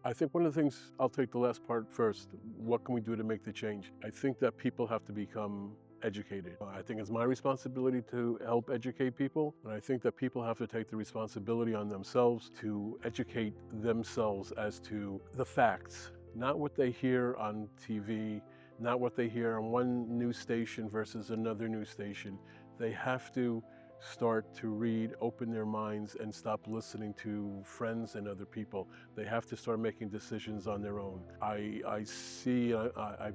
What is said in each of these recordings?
I think one of the things, I'll take the last part first. What can we do to make the change? I think that people have to become educated. I think it's my responsibility to help educate people, and I think that people have to take the responsibility on themselves to educate themselves as to the facts, not what they hear on TV, not what they hear on one news station versus another news station. They have to start to read, open their minds, and stop listening to friends and other people. They have to start making decisions on their own. I've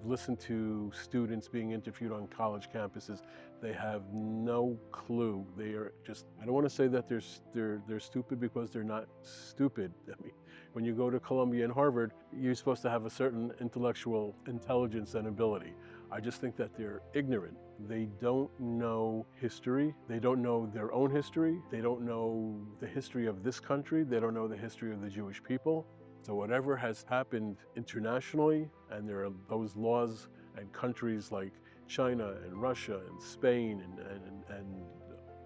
listened to students being interviewed on college campuses. They have no clue. They are just, I don't want to say that they're stupid, because they're not stupid. I mean, when you go to Columbia and Harvard, you're supposed to have a certain intellectual intelligence and ability. I just think that they're ignorant. They don't know history. They don't know their own history. They don't know the history of this country. They don't know the history of the Jewish people. So whatever has happened internationally, and there are those laws and countries like China and Russia and Spain and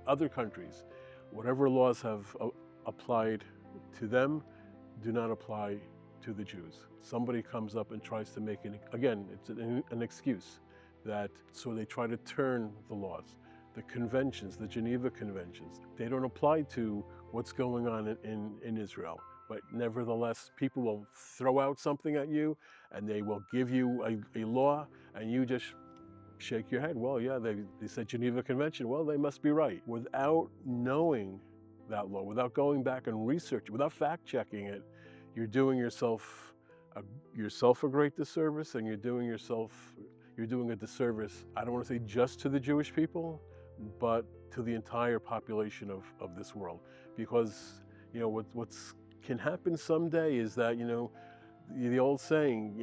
other countries, whatever laws have applied to them do not apply to the Jews. Somebody comes up and tries to make it's an excuse, so they try to turn the laws. The conventions, the Geneva Conventions, they don't apply to what's going on in Israel. But nevertheless, people will throw out something at you, and they will give you a law, and you just shake your head. Well, yeah, they said Geneva Convention. Well, they must be right. Without knowing that law, without going back and researching, without fact checking it, you're doing yourself a great disservice, and you're doing a disservice, I don't want to say just to the Jewish people, but to the entire population of this world. Because, what's can happen someday is that, the old saying,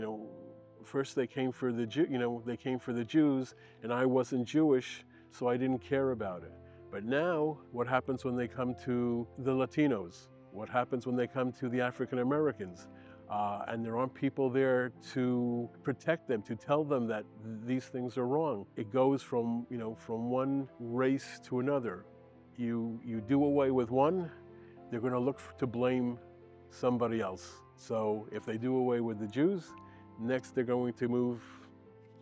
first they came for the Jews, and I wasn't Jewish, so I didn't care about it. But now, what happens when they come to the Latinos? What happens when they come to the African Americans? And there aren't people there to protect them, to tell them that these things are wrong. It goes from one race to another. You do away with one, they're going to look to blame somebody else. So if they do away with the Jews, next they're going to move,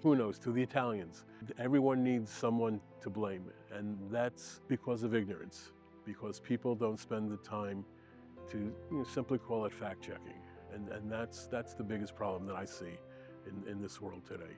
who knows, to the Italians. Everyone needs someone to blame, and that's because of ignorance, because people don't spend the time to simply call it fact checking. And that's the biggest problem that I see in this world today.